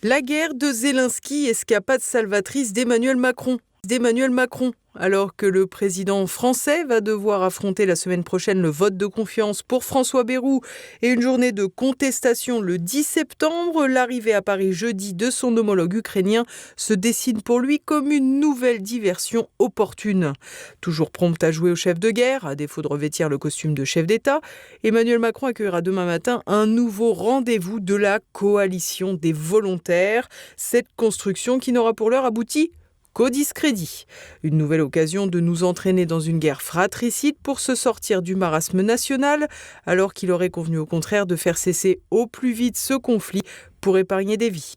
La guerre de Zelensky, escapade salvatrice d'Emmanuel Macron. Alors que le président français va devoir affronter la semaine prochaine le vote de confiance pour François Bayrou et une journée de contestation le 10 septembre, l'arrivée à Paris jeudi de son homologue ukrainien se dessine pour lui comme une nouvelle diversion opportune. Toujours prompt à jouer au chef de guerre, à défaut de revêtir le costume de chef d'État, Emmanuel Macron accueillera demain matin un nouveau rendez-vous de la coalition des volontaires. Cette construction qui n'aura pour l'heure abouti qu'au discrédit. Une nouvelle occasion de nous entraîner dans une guerre fratricide pour se sortir du marasme national, alors qu'il aurait convenu au contraire de faire cesser au plus vite ce conflit pour épargner des vies.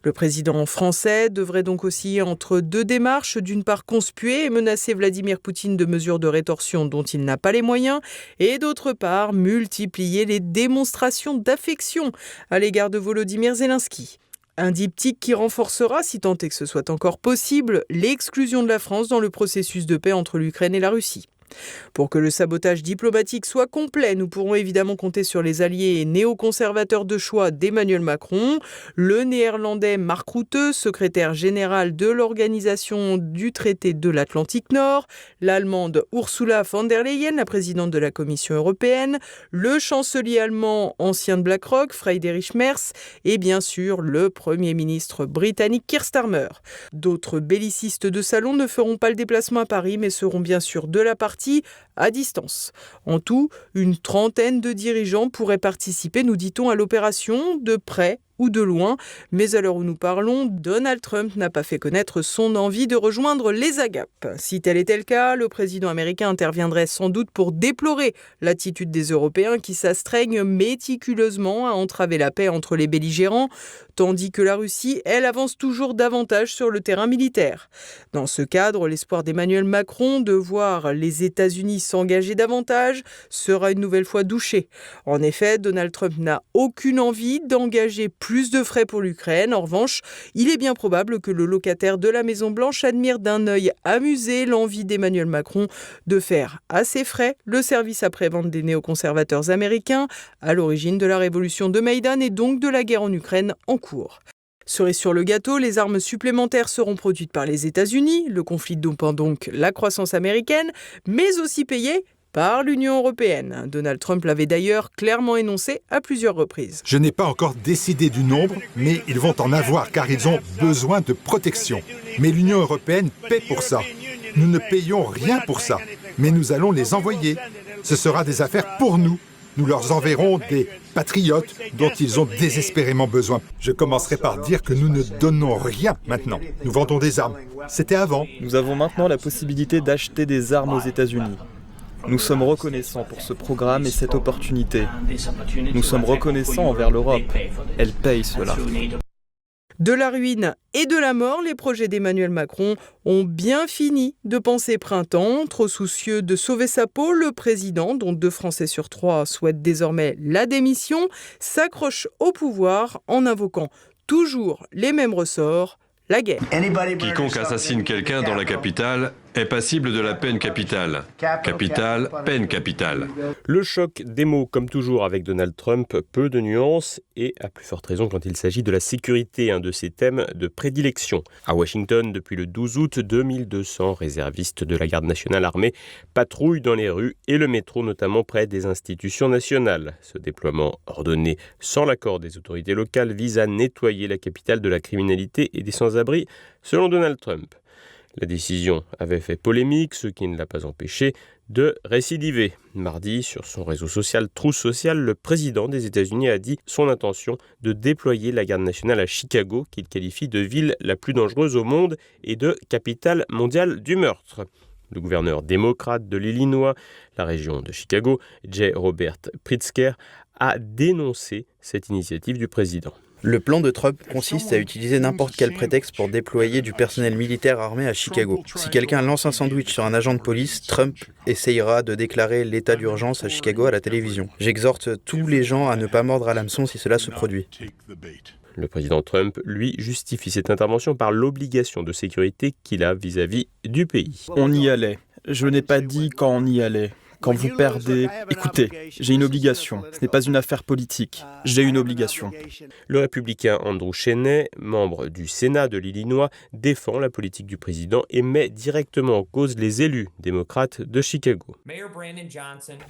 Le président français devrait donc osciller entre deux démarches, d'une part conspuer et menacer Vladimir Poutine de mesures de rétorsion dont il n'a pas les moyens, et d'autre part multiplier les démonstrations d'affection à l'égard de Volodymyr Zelensky. Un diptyque qui renforcera, si tant est que ce soit encore possible, l'exclusion de la France dans le processus de paix entre l'Ukraine et la Russie. Pour que le sabotage diplomatique soit complet, nous pourrons évidemment compter sur les alliés néoconservateurs de choix d'Emmanuel Macron, le néerlandais Mark Rutte, secrétaire général de l'Organisation du traité de l'Atlantique Nord, l'allemande Ursula von der Leyen, la présidente de la Commission européenne, le chancelier allemand ancien de BlackRock, Friedrich Merz, et bien sûr le Premier ministre britannique Keir Starmer. D'autres bellicistes de salon ne feront pas le déplacement à Paris, mais seront bien sûr de la partie à distance. En tout, une trentaine de dirigeants pourraient participer, nous dit-on, à l'opération de près ou de loin. Mais à l'heure où nous parlons, Donald Trump n'a pas fait connaître son envie de rejoindre les agapes. Si tel était le cas, le président américain interviendrait sans doute pour déplorer l'attitude des Européens qui s'astreignent méticuleusement à entraver la paix entre les belligérants, tandis que la Russie, elle, avance toujours davantage sur le terrain militaire. Dans ce cadre, l'espoir d'Emmanuel Macron de voir les États-Unis s'engager davantage sera une nouvelle fois douché. En effet, Donald Trump n'a aucune envie d'engager plus de frais pour l'Ukraine. En revanche, il est bien probable que le locataire de la Maison-Blanche admire d'un œil amusé l'envie d'Emmanuel Macron de faire à ses frais le service après-vente des néoconservateurs américains à l'origine de la révolution de Maïdan et donc de la guerre en Ukraine en cours. Cerise sur le gâteau, les armes supplémentaires seront produites par les États-Unis, le conflit dopant donc la croissance américaine, mais aussi payées par l'Union européenne. Donald Trump l'avait d'ailleurs clairement énoncé à plusieurs reprises. Je n'ai pas encore décidé du nombre, mais ils vont en avoir car ils ont besoin de protection. Mais l'Union européenne paie pour ça. Nous ne payons rien pour ça, mais nous allons les envoyer. Ce sera des affaires pour nous. Nous leur enverrons des patriotes dont ils ont désespérément besoin. Je commencerai par dire que nous ne donnons rien maintenant. Nous vendons des armes. C'était avant. Nous avons maintenant la possibilité d'acheter des armes aux États-Unis. Nous sommes reconnaissants pour ce programme et cette opportunité. Nous sommes reconnaissants envers l'Europe. Elle paye cela. De la ruine et de la mort, les projets d'Emmanuel Macron ont bien fini de penser printemps. Trop soucieux de sauver sa peau, le président, dont 2 Français sur 3 souhaitent désormais la démission, s'accroche au pouvoir en invoquant toujours les mêmes ressorts, la guerre. Quiconque assassine quelqu'un dans la capitale est passible de la peine capitale. Capitale, peine capitale. Le choc des mots, comme toujours avec Donald Trump, peu de nuances et à plus forte raison quand il s'agit de la sécurité, un de ses thèmes de prédilection. À Washington, depuis le 12 août, 2200 réservistes de la Garde nationale armée patrouillent dans les rues et le métro, notamment près des institutions nationales. Ce déploiement ordonné sans l'accord des autorités locales vise à nettoyer la capitale de la criminalité et des sans-abri, selon Donald Trump. La décision avait fait polémique, ce qui ne l'a pas empêché de récidiver. Mardi, sur son réseau social Truth Social, le président des États-Unis a dit son intention de déployer la garde nationale à Chicago, qu'il qualifie de ville la plus dangereuse au monde et de capitale mondiale du meurtre. Le gouverneur démocrate de l'Illinois, la région de Chicago, J. Robert Pritzker, a dénoncé cette initiative du président. Le plan de Trump consiste à utiliser n'importe quel prétexte pour déployer du personnel militaire armé à Chicago. Si quelqu'un lance un sandwich sur un agent de police, Trump essayera de déclarer l'état d'urgence à Chicago à la télévision. J'exhorte tous les gens à ne pas mordre à l'hameçon si cela se produit. Le président Trump, lui, justifie cette intervention par l'obligation de sécurité qu'il a vis-à-vis du pays. On y allait. Je n'ai pas dit quand on y allait. Quand vous perdez, écoutez, j'ai une obligation. Ce n'est pas une affaire politique. J'ai une obligation. Le républicain Andrew Cheney, membre du Sénat de l'Illinois, défend la politique du président et met directement en cause les élus démocrates de Chicago.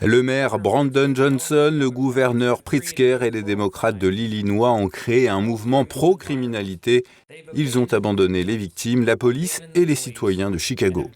Le maire Brandon Johnson, le gouverneur Pritzker et les démocrates de l'Illinois ont créé un mouvement pro-criminalité. Ils ont abandonné les victimes, la police et les citoyens de Chicago.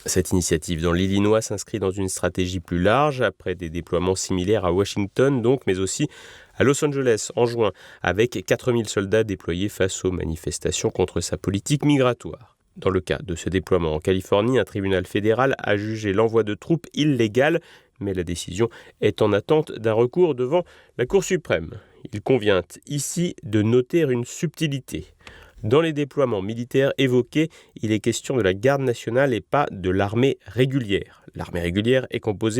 Cette initiative dans l'Illinois s'inscrit dans une stratégie plus large, après des déploiements similaires à Washington, donc, mais aussi à Los Angeles en juin, avec 4000 soldats déployés face aux manifestations contre sa politique migratoire. Dans le cas de ce déploiement en Californie, un tribunal fédéral a jugé l'envoi de troupes illégal, mais la décision est en attente d'un recours devant la Cour suprême. Il convient ici de noter une subtilité. Dans les déploiements militaires évoqués, il est question de la garde nationale et pas de l'armée régulière. L'armée régulière est composée